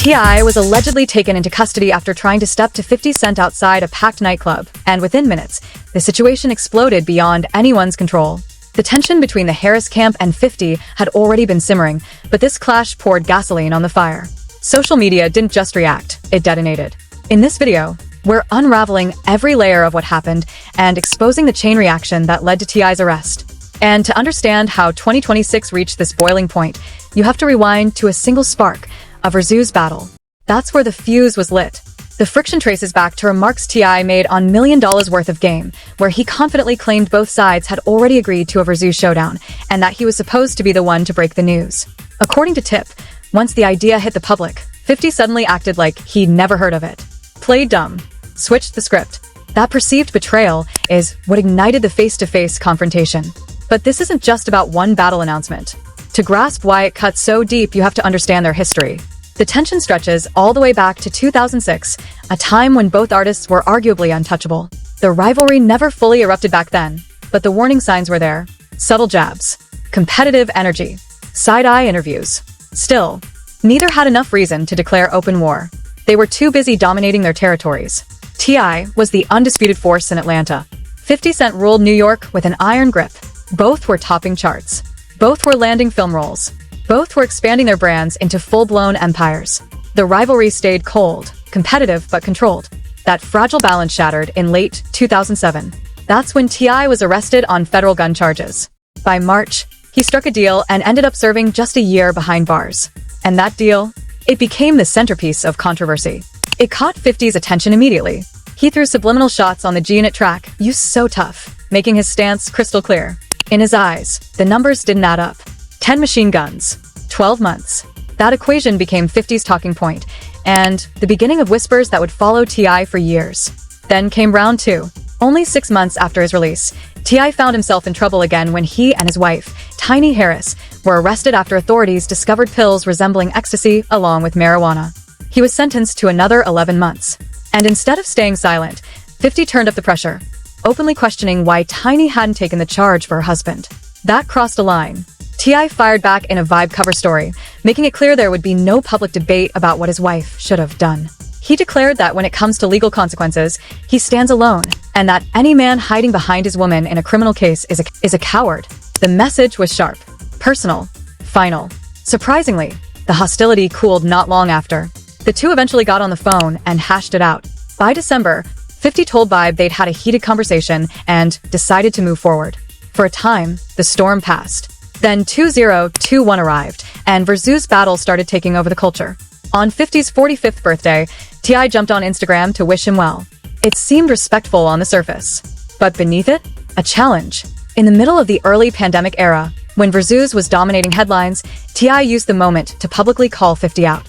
T.I. was allegedly taken into custody after trying to step to 50 Cent outside a packed nightclub, and within minutes, the situation exploded beyond anyone's control. The tension between the Harris camp and 50 had already been simmering, but this clash poured gasoline on the fire. Social media didn't just react, it detonated. In this video, we're unraveling every layer of what happened and exposing the chain reaction that led to T.I.'s arrest. And to understand how 2026 reached this boiling point, you have to rewind to a single spark, a Versus battle. That's where the fuse was lit. The friction traces back to remarks T.I. made on $1 million worth of game, where he confidently claimed both sides had already agreed to a Versus showdown, and that he was supposed to be the one to break the news. According to Tip, once the idea hit the public, 50 suddenly acted like he'd never heard of it. Played dumb. Switched the script. That perceived betrayal is what ignited the face-to-face confrontation. But this isn't just about one battle announcement. To grasp why it cuts so deep, you have to understand their history. The tension stretches all the way back to 2006, a time when both artists were arguably untouchable. The rivalry never fully erupted back then, but the warning signs were there. Subtle jabs, competitive energy, side-eye interviews. Still, neither had enough reason to declare open war. They were too busy dominating their territories. T.I. was the undisputed force in Atlanta. 50 Cent ruled New York with an iron grip. Both were topping charts. Both were landing film roles. Both were expanding their brands into full-blown empires. The rivalry stayed cold, competitive but controlled. That fragile balance shattered in late 2007. That's when T.I. was arrested on federal gun charges. By March, he struck a deal and ended up serving just a year behind bars. And that deal? It became the centerpiece of controversy. It caught 50's attention immediately. He threw subliminal shots on the G-Unit track, "You So Tough," making his stance crystal clear. In his eyes, the numbers didn't add up. 10 machine guns, 12 months. That equation became 50's talking point, and the beginning of whispers that would follow T.I. for years. Then came round two. Only 6 months after his release, T.I. found himself in trouble again when he and his wife, Tiny Harris, were arrested after authorities discovered pills resembling ecstasy along with marijuana. He was sentenced to another 11 months. And instead of staying silent, 50 turned up the pressure, openly questioning why Tiny hadn't taken the charge for her husband. That crossed a line. T.I. fired back in a Vibe cover story, making it clear there would be no public debate about what his wife should have done. He declared that when it comes to legal consequences, he stands alone, and that any man hiding behind his woman in a criminal case is a coward. The message was sharp, personal, final. Surprisingly, the hostility cooled not long after. The two eventually got on the phone and hashed it out. By December, 50 told Vibe they'd had a heated conversation and decided to move forward. For a time, the storm passed. Then 2021 arrived, and Versus battle started taking over the culture. On 50's 45th birthday, T.I. jumped on Instagram to wish him well. It seemed respectful on the surface. But beneath it, a challenge. In the middle of the early pandemic era, when Versus was dominating headlines, T.I. used the moment to publicly call 50 out.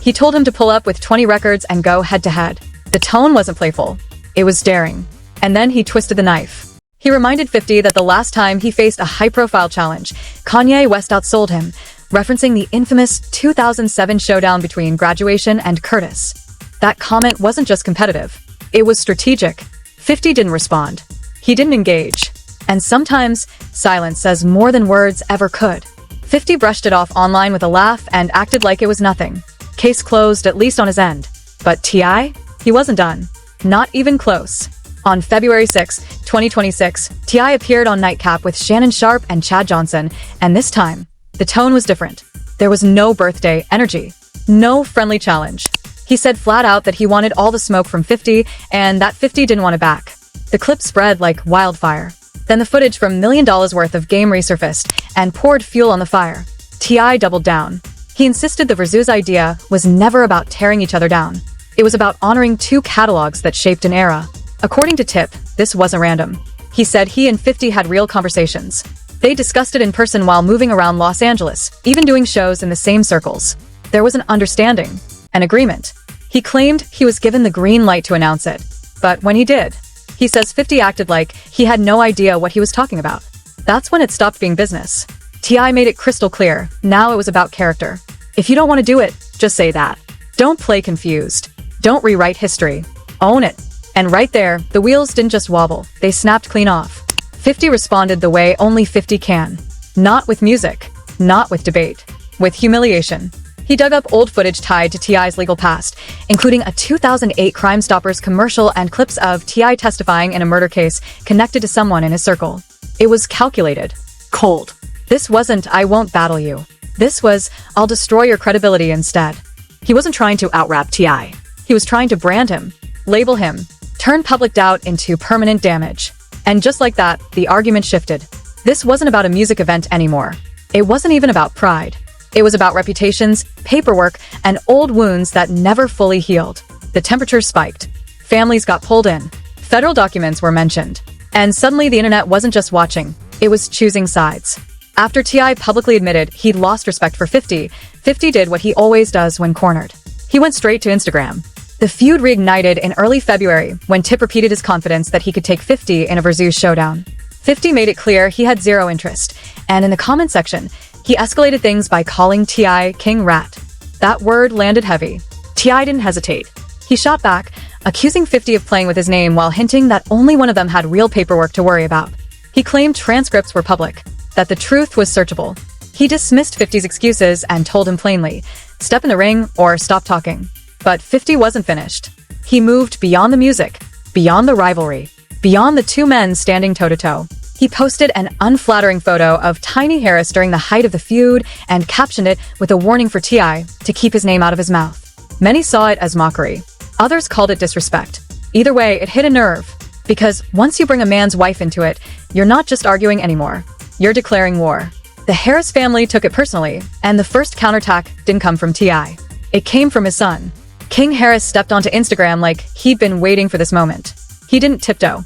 He told him to pull up with 20 records and go head-to-head. The tone wasn't playful. It was daring. And then he twisted the knife. He reminded 50 that the last time he faced a high-profile challenge, Kanye West outsold him, referencing the infamous 2007 showdown between Graduation and Curtis. That comment wasn't just competitive. It was strategic. 50 didn't respond. He didn't engage. And sometimes, silence says more than words ever could. 50 brushed it off online with a laugh and acted like it was nothing. Case closed, at least on his end. But T.I.? He wasn't done. Not even close. On February 6, 2026, T.I. appeared on Nightcap with Shannon Sharpe and Chad Johnson, and this time, the tone was different. There was no birthday energy. No friendly challenge. He said flat out that he wanted all the smoke from 50, and that 50 didn't want it back. The clip spread like wildfire. Then the footage from $1 million worth of game resurfaced and poured fuel on the fire. T.I. doubled down. He insisted the Versus idea was never about tearing each other down. It was about honoring two catalogs that shaped an era. According to Tip, this wasn't random. He said he and 50 had real conversations. They discussed it in person while moving around Los Angeles, even doing shows in the same circles. There was an understanding, an agreement. He claimed he was given the green light to announce it. But when he did, he says 50 acted like he had no idea what he was talking about. That's when it stopped being business. T.I. made it crystal clear, now it was about character. If you don't want to do it, just say that. Don't play confused. Don't rewrite history. Own it. And right there, the wheels didn't just wobble, they snapped clean off. 50 responded the way only 50 can. Not with music, not with debate, with humiliation. He dug up old footage tied to T.I.'s legal past, including a 2008 Crime Stoppers commercial and clips of T.I. testifying in a murder case connected to someone in his circle. It was calculated. Cold. This wasn't, "I won't battle you." This was, "I'll destroy your credibility instead." He wasn't trying to out-rap T.I. He was trying to brand him, label him, turn public doubt into permanent damage. And just like that, the argument shifted. This wasn't about a music event anymore. It wasn't even about pride. It was about reputations, paperwork, and old wounds that never fully healed. The temperature spiked. Families got pulled in. Federal documents were mentioned. And suddenly the internet wasn't just watching, it was choosing sides. After T.I. publicly admitted he'd lost respect for 50, 50 did what he always does when cornered. He went straight to Instagram. The feud reignited in early February when Tip repeated his confidence that he could take 50 in a Versus showdown. 50 made it clear he had zero interest, and in the comment section, he escalated things by calling T.I. King Rat. That word landed heavy. T.I. didn't hesitate. He shot back, accusing 50 of playing with his name while hinting that only one of them had real paperwork to worry about. He claimed transcripts were public, that the truth was searchable. He dismissed 50's excuses and told him plainly, "Step in the ring or stop talking." But 50 wasn't finished. He moved beyond the music, beyond the rivalry, beyond the two men standing toe-to-toe. He posted an unflattering photo of Tiny Harris during the height of the feud and captioned it with a warning for T.I. to keep his name out of his mouth. Many saw it as mockery. Others called it disrespect. Either way, it hit a nerve. Because once you bring a man's wife into it, you're not just arguing anymore. You're declaring war. The Harris family took it personally, and the first counterattack didn't come from T.I. It came from his son. King Harris stepped onto Instagram like he'd been waiting for this moment. He didn't tiptoe.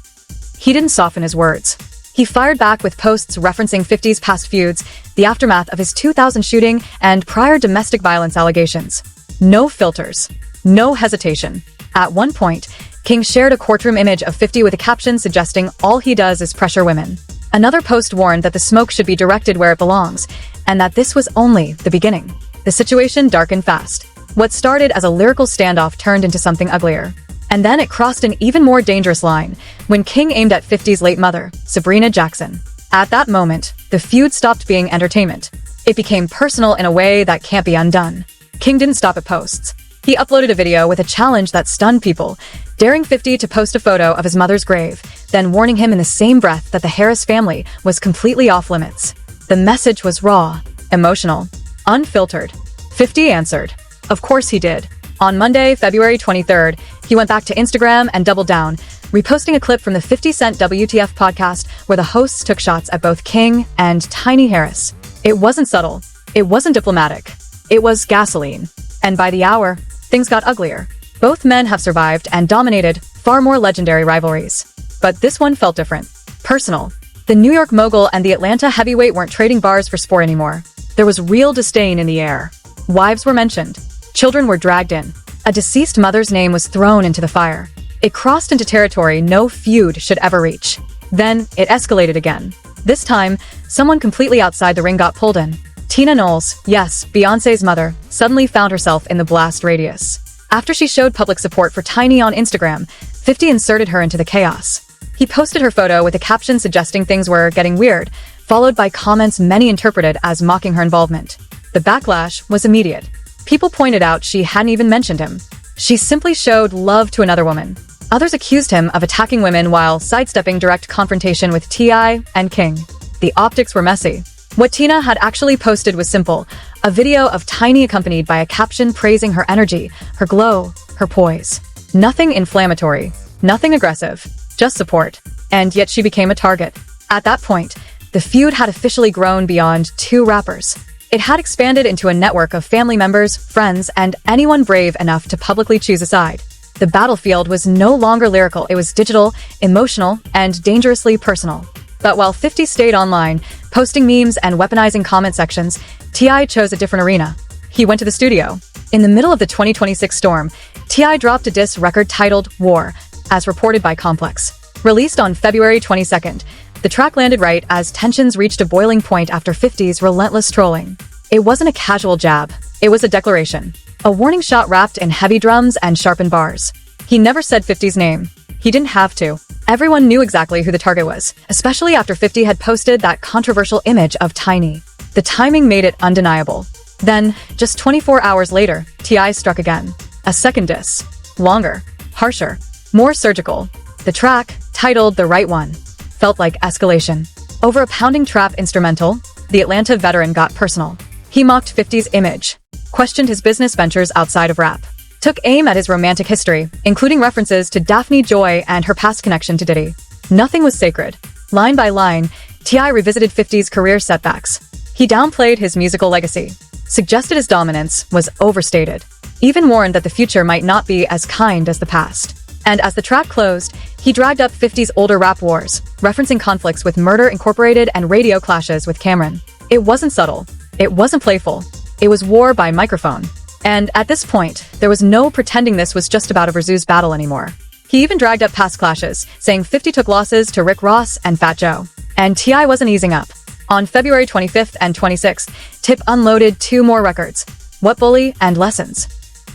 He didn't soften his words. He fired back with posts referencing 50's past feuds, the aftermath of his 2000 shooting, and prior domestic violence allegations. No filters. No hesitation. At one point, King shared a courtroom image of 50 with a caption suggesting all he does is pressure women. Another post warned that the smoke should be directed where it belongs, and that this was only the beginning. The situation darkened fast. What started as a lyrical standoff turned into something uglier. And then it crossed an even more dangerous line when King aimed at 50's late mother, Sabrina Jackson. At that moment, the feud stopped being entertainment. It became personal in a way that can't be undone. King didn't stop at posts. He uploaded a video with a challenge that stunned people, daring 50 to post a photo of his mother's grave, then warning him in the same breath that the Harris family was completely off limits. The message was raw, emotional, unfiltered. 50 answered. Of course he did. On Monday, February 23rd, he went back to Instagram and doubled down, reposting a clip from the 50 Cent WTF podcast where the hosts took shots at both King and Tiny Harris. It wasn't subtle. It wasn't diplomatic. It was gasoline. And by the hour, things got uglier. Both men have survived and dominated far more legendary rivalries. But this one felt different. Personal. The New York mogul and the Atlanta heavyweight weren't trading bars for sport anymore. There was real disdain in the air. Wives were mentioned. Children were dragged in. A deceased mother's name was thrown into the fire. It crossed into territory no feud should ever reach. Then, it escalated again. This time, someone completely outside the ring got pulled in. Tina Knowles, yes, Beyoncé's mother, suddenly found herself in the blast radius. After she showed public support for Tiny on Instagram, 50 inserted her into the chaos. He posted her photo with a caption suggesting things were getting weird, followed by comments many interpreted as mocking her involvement. The backlash was immediate. People pointed out she hadn't even mentioned him. She simply showed love to another woman. Others accused him of attacking women while sidestepping direct confrontation with T.I. and King. The optics were messy. What Tina had actually posted was simple, a video of Tiny accompanied by a caption praising her energy, her glow, her poise. Nothing inflammatory, nothing aggressive, just support. And yet she became a target. At that point, the feud had officially grown beyond two rappers. It had expanded into a network of family members, friends, and anyone brave enough to publicly choose a side. The battlefield was no longer lyrical, it was digital, emotional, and dangerously personal. But while 50 stayed online, posting memes and weaponizing comment sections, T.I. chose a different arena. He went to the studio. In the middle of the 2026 storm, T.I. dropped a diss record titled War, as reported by Complex. Released on February 22nd, the track landed right as tensions reached a boiling point after 50's relentless trolling. It wasn't a casual jab, it was a declaration. A warning shot wrapped in heavy drums and sharpened bars. He never said 50's name. He didn't have to. Everyone knew exactly who the target was, especially after 50 had posted that controversial image of Tiny. The timing made it undeniable. Then, just 24 hours later, T.I. struck again. A second diss. Longer, harsher, more surgical. The track, titled The Right One, felt like escalation. Over a pounding trap instrumental, the Atlanta veteran got personal. He mocked 50's image, questioned his business ventures outside of rap, took aim at his romantic history, including references to Daphne Joy and her past connection to Diddy. Nothing was sacred. Line by line, T.I. revisited 50's career setbacks. He downplayed his musical legacy, suggested his dominance was overstated, even warned that the future might not be as kind as the past. And as the track closed, he dragged up 50's older rap wars, referencing conflicts with Murder Incorporated and radio clashes with Cameron. It wasn't subtle. It wasn't playful. It was war by microphone. And at this point, there was no pretending this was just about a Versus battle anymore. He even dragged up past clashes, saying 50 took losses to Rick Ross and Fat Joe. And T.I. wasn't easing up. On February 25th and 26th, Tip unloaded 2 more records, What Bully and Lessons.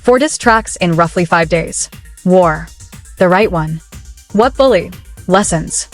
4 diss tracks in roughly 5 days. War. The Right One. What Bully? Lessons.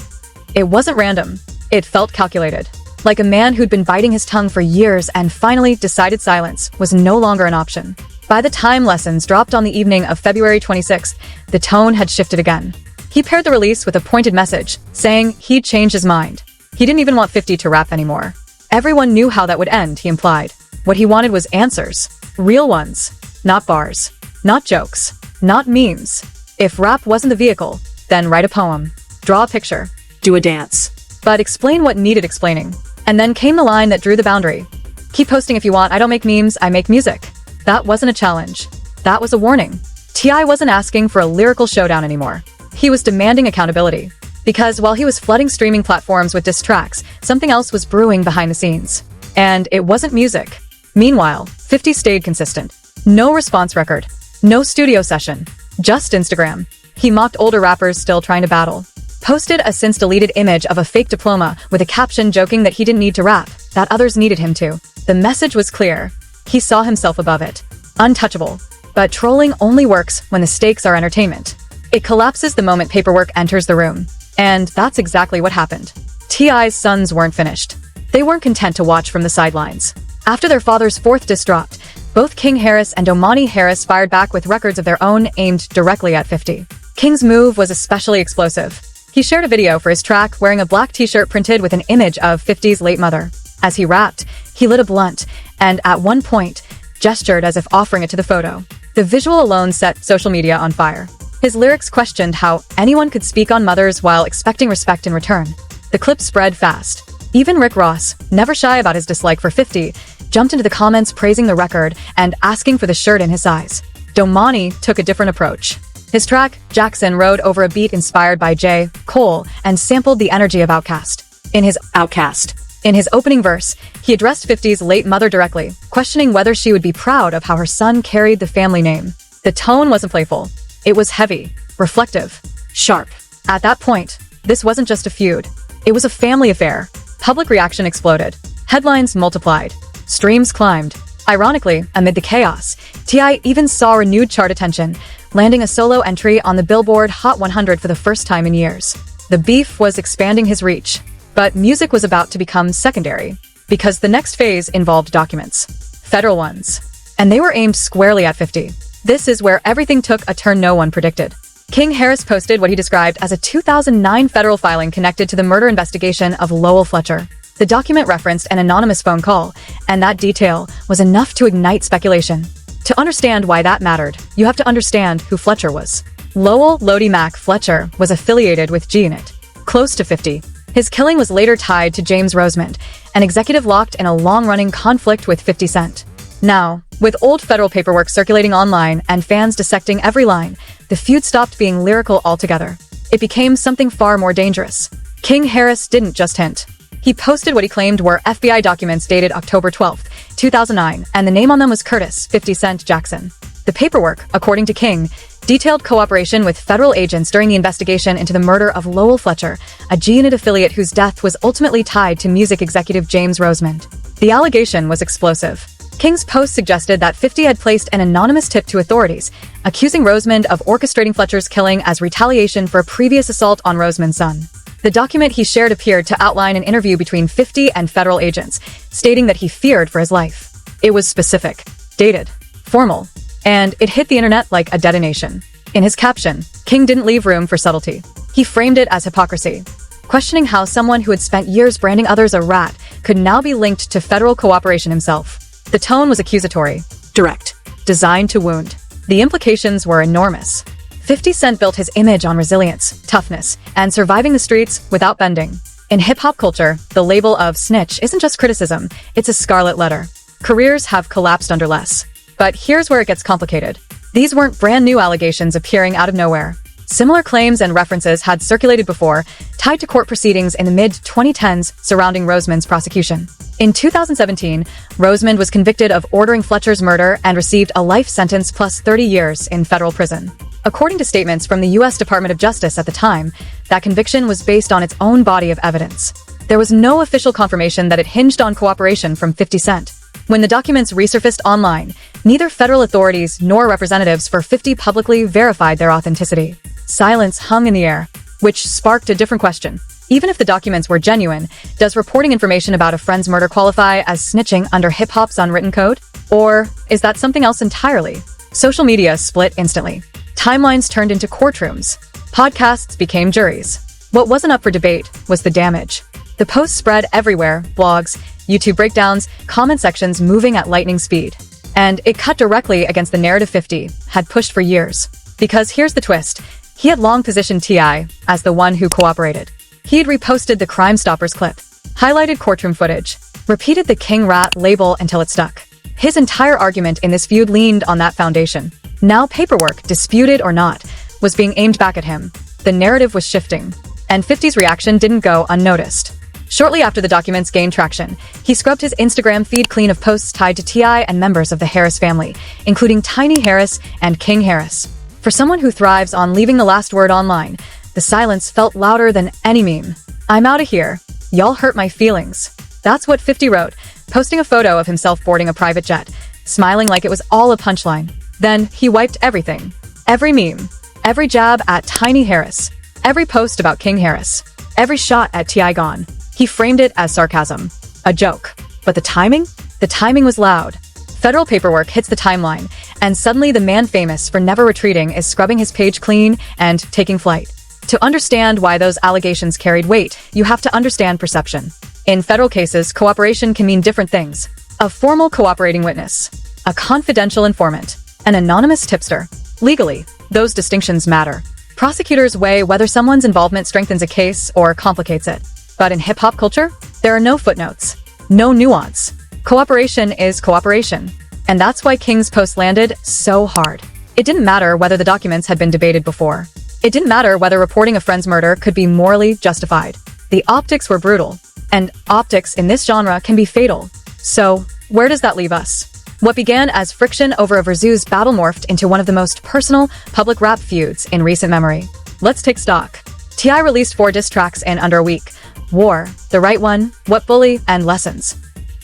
It wasn't random. It felt calculated. Like a man who'd been biting his tongue for years and finally decided silence was no longer an option. By the time Lessons dropped on the evening of February 26th, the tone had shifted again. He paired the release with a pointed message, saying he'd changed his mind. He didn't even want 50 to rap anymore. Everyone knew how that would end, he implied. What he wanted was answers. Real ones. Not bars. Not jokes. Not memes. If rap wasn't the vehicle, then write a poem. Draw a picture. Do a dance. But explain what needed explaining. And then came the line that drew the boundary. Keep posting if you want, I don't make memes, I make music. That wasn't a challenge. That was a warning. T.I. wasn't asking for a lyrical showdown anymore. He was demanding accountability. Because while he was flooding streaming platforms with diss tracks, something else was brewing behind the scenes. And it wasn't music. Meanwhile, 50 stayed consistent. No response record. No studio session. Just Instagram. He mocked older rappers still trying to battle. Posted a since-deleted image of a fake diploma with a caption joking that he didn't need to rap, that others needed him to. The message was clear. He saw himself above it. Untouchable. But trolling only works when the stakes are entertainment. It collapses the moment paperwork enters the room. And that's exactly what happened. T.I.'s sons weren't finished. They weren't content to watch from the sidelines. After their father's 4th diss dropped, both King Harris and Domani Harris fired back with records of their own aimed directly at 50. King's move was especially explosive. He shared a video for his track wearing a black t-shirt printed with an image of 50's late mother. As he rapped, he lit a blunt, and at one point, gestured as if offering it to the photo. The visual alone set social media on fire. His lyrics questioned how anyone could speak on mothers while expecting respect in return. The clip spread fast. Even Rick Ross, never shy about his dislike for 50, jumped into the comments praising the record and asking for the shirt in his size. Domani took a different approach. His track, Jackson, rode over a beat inspired by J. Cole and sampled the energy of Outkast. In his opening verse, he addressed 50's late mother directly, questioning whether she would be proud of how her son carried the family name. The tone wasn't playful. It was heavy, reflective, sharp. At that point, this wasn't just a feud. It was a family affair. Public reaction exploded. Headlines multiplied. Streams climbed. Ironically, amid the chaos, T.I. even saw renewed chart attention, landing a solo entry on the Billboard Hot 100 for the first time in years. The beef was expanding his reach, but music was about to become secondary, because the next phase involved documents. Federal ones. And they were aimed squarely at 50. This is where everything took a turn no one predicted. King Harris posted what he described as a 2009 federal filing connected to the murder investigation of Lowell Fletcher. The document referenced an anonymous phone call, and that detail was enough to ignite speculation. To understand why that mattered, you have to understand who Fletcher was. Lowell Lodi Mac Fletcher was affiliated with G-Unit, close to 50. His killing was later tied to James Rosemond, an executive locked in a long-running conflict with 50 Cent. Now, with old federal paperwork circulating online and fans dissecting every line, the feud stopped being lyrical altogether. It became something far more dangerous. King Harris didn't just hint. He posted what he claimed were FBI documents dated October 12, 2009, and the name on them was Curtis 50 Cent Jackson. The paperwork, according to King, detailed cooperation with federal agents during the investigation into the murder of Lowell Fletcher, a G-Unit affiliate whose death was ultimately tied to music executive James Rosemond. The allegation was explosive. King's post suggested that 50 had placed an anonymous tip to authorities, accusing Rosemond of orchestrating Fletcher's killing as retaliation for a previous assault on Rosemond's son. The document he shared appeared to outline an interview between 50 and federal agents, stating that he feared for his life. It was specific, dated, formal, and it hit the internet like a detonation. In his caption, King didn't leave room for subtlety. He framed it as hypocrisy, questioning how someone who had spent years branding others a rat could now be linked to federal cooperation himself. The tone was accusatory, direct, designed to wound. The implications were enormous. 50 Cent built his image on resilience, toughness, and surviving the streets without bending. In hip-hop culture, the label of snitch isn't just criticism, it's a scarlet letter. Careers have collapsed under less. But here's where it gets complicated. These weren't brand new allegations appearing out of nowhere. Similar claims and references had circulated before, tied to court proceedings in the mid-2010s surrounding Rosamond's prosecution. In 2017, Rosamond was convicted of ordering Fletcher's murder and received a life sentence plus 30 years in federal prison. According to statements from the U.S. Department of Justice at the time, that conviction was based on its own body of evidence. There was no official confirmation that it hinged on cooperation from 50 Cent. When the documents resurfaced online, neither federal authorities nor representatives for 50 publicly verified their authenticity. Silence hung in the air, which sparked a different question. Even if the documents were genuine, does reporting information about a friend's murder qualify as snitching under hip-hop's unwritten code? Or is that something else entirely? Social media split instantly. Timelines turned into courtrooms. Podcasts became juries. What wasn't up for debate was the damage. The posts spread everywhere, blogs, YouTube breakdowns, comment sections moving at lightning speed. And it cut directly against the narrative 50 had pushed for years. Because here's the twist. He had long positioned T.I. as the one who cooperated. He had reposted the Crime Stoppers clip, highlighted courtroom footage, repeated the King Rat label until it stuck. His entire argument in this feud leaned on that foundation. Now paperwork, disputed or not, was being aimed back at him. The narrative was shifting, and 50's reaction didn't go unnoticed. Shortly after the documents gained traction, he scrubbed his Instagram feed clean of posts tied to T.I. and members of the Harris family, including Tiny Harris and King Harris. For someone who thrives on leaving the last word online, the silence felt louder than any meme. "I'm outta here. Y'all hurt my feelings." That's what 50 wrote, posting a photo of himself boarding a private jet, smiling like it was all a punchline. Then he wiped everything. Every meme, every jab at Tiny Harris, every post about King Harris, every shot at T.I. gone. He framed it as sarcasm, a joke. But the timing? The timing was loud. Federal paperwork hits the timeline, and suddenly the man famous for never retreating is scrubbing his page clean and taking flight. To understand why those allegations carried weight, you have to understand perception. In federal cases, cooperation can mean different things. A formal cooperating witness, a confidential informant, an anonymous tipster. Legally, those distinctions matter. Prosecutors weigh whether someone's involvement strengthens a case or complicates it. But in hip-hop culture, there are no footnotes, no nuance. Cooperation is cooperation. And that's why King's post landed so hard. It didn't matter whether the documents had been debated before. It didn't matter whether reporting a friend's murder could be morally justified. The optics were brutal. And optics in this genre can be fatal. So, where does that leave us? What began as friction over a Versus battle morphed into one of the most personal public rap feuds in recent memory. Let's take stock. T.I. released 4 diss tracks in under a week. War, The Right One, What Bully, and Lessons.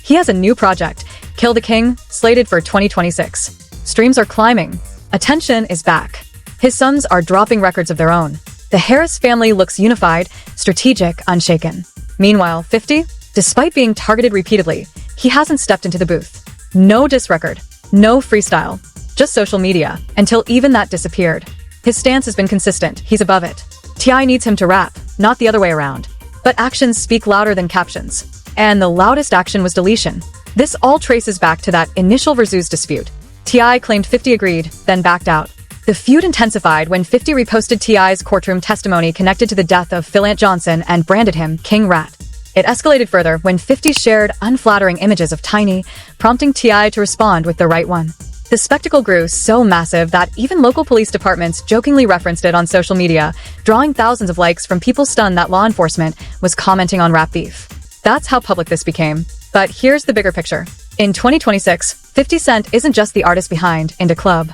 He has a new project, Kill the King, slated for 2026. Streams are climbing. Attention is back. His sons are dropping records of their own. The Harris family looks unified, strategic, unshaken. Meanwhile, 50, despite being targeted repeatedly, he hasn't stepped into the booth. No diss record, no freestyle, just social media, until even that disappeared. His stance has been consistent, he's above it. T.I. needs him to rap, not the other way around. But actions speak louder than captions. And the loudest action was deletion. This all traces back to that initial Versus dispute. T.I. claimed 50 agreed, then backed out. The feud intensified when 50 reposted T.I.'s courtroom testimony connected to the death of Phil Ant Johnson and branded him King Rat. It escalated further when 50 shared unflattering images of Tiny, prompting T.I. to respond with The Right One. The spectacle grew so massive that even local police departments jokingly referenced it on social media, drawing thousands of likes from people stunned that law enforcement was commenting on rap beef. That's how public this became. But here's the bigger picture. In 2026, 50 Cent isn't just the artist behind Indie Club.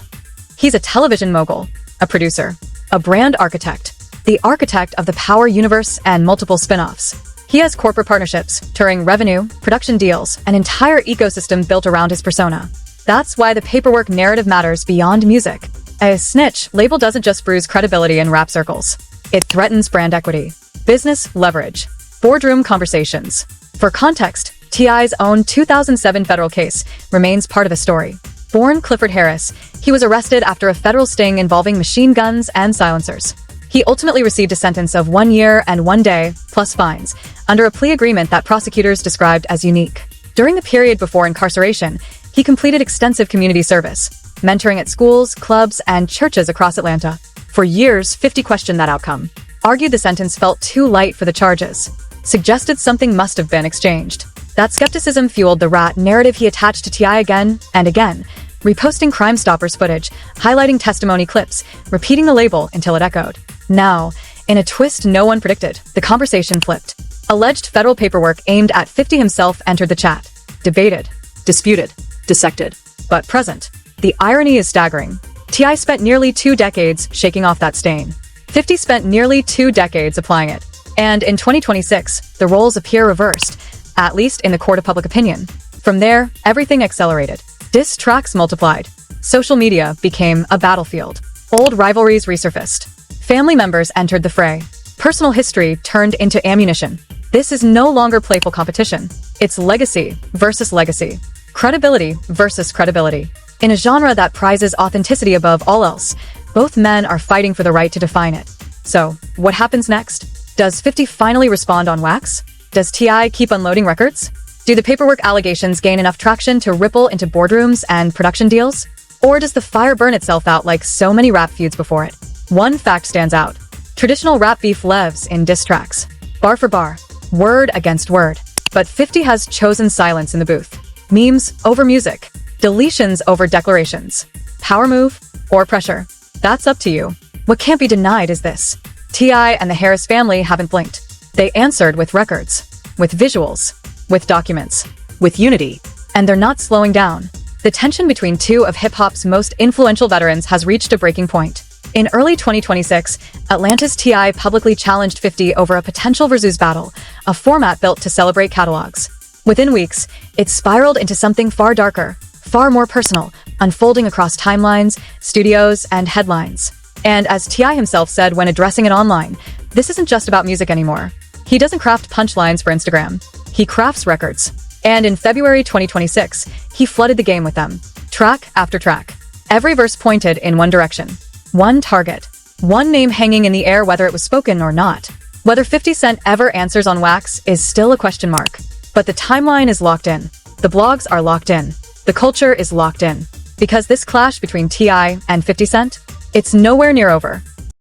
He's a television mogul, a producer, a brand architect, the architect of the Power universe and multiple spin-offs. He has corporate partnerships, touring revenue, production deals, an entire ecosystem built around his persona. That's why the paperwork narrative matters beyond music. A snitch label doesn't just bruise credibility in rap circles. It threatens brand equity, business leverage, boardroom conversations. For context, T.I.'s own 2007 federal case remains part of the story. Born Clifford Harris, he was arrested after a federal sting involving machine guns and silencers. He ultimately received a sentence of 1 year and 1 day, plus fines, under a plea agreement that prosecutors described as unique. During the period before incarceration, he completed extensive community service, mentoring at schools, clubs, and churches across Atlanta. For years, 50 questioned that outcome, argued the sentence felt too light for the charges, suggested something must have been exchanged. That skepticism fueled the rat narrative he attached to T.I. again and again, reposting Crime Stoppers footage, highlighting testimony clips, repeating the label until it echoed. Now, in a twist no one predicted, the conversation flipped. Alleged federal paperwork aimed at 50 himself entered the chat. Debated, disputed, dissected, but present. The irony is staggering. T.I. spent nearly 2 decades shaking off that stain. 50 spent nearly 2 decades applying it. And in 2026, the roles appear reversed, at least in the court of public opinion. From there, everything accelerated. Diss tracks multiplied. Social media became a battlefield. Old rivalries resurfaced. Family members entered the fray. Personal history turned into ammunition. This is no longer playful competition. It's legacy versus legacy. Credibility versus credibility. In a genre that prizes authenticity above all else, both men are fighting for the right to define it. So, what happens next? Does 50 finally respond on wax? Does T.I. keep unloading records? Do the paperwork allegations gain enough traction to ripple into boardrooms and production deals? Or does the fire burn itself out like so many rap feuds before it? One fact stands out. Traditional rap beef lives in diss tracks. Bar for bar. Word against word. But 50 has chosen silence in the booth. Memes over music. Deletions over declarations. Power move or pressure. That's up to you. What can't be denied is this. T.I. and the Harris family haven't blinked. They answered with records, with visuals, with documents, with unity. And they're not slowing down. The tension between two of hip-hop's most influential veterans has reached a breaking point. In early 2026, Atlanta's T.I. publicly challenged 50 over a potential versus battle, a format built to celebrate catalogs. Within weeks, it spiraled into something far darker, far more personal, unfolding across timelines, studios, and headlines. And as T.I. himself said when addressing it online, this isn't just about music anymore. He doesn't craft punchlines for Instagram. He crafts records. And in February 2026, he flooded the game with them, track after track. Every verse pointed in one direction. One target. One name hanging in the air whether it was spoken or not. Whether 50 Cent ever answers on wax is still a question mark. But the timeline is locked in. The blogs are locked in. The culture is locked in. Because this clash between T.I. and 50 Cent, it's nowhere near over.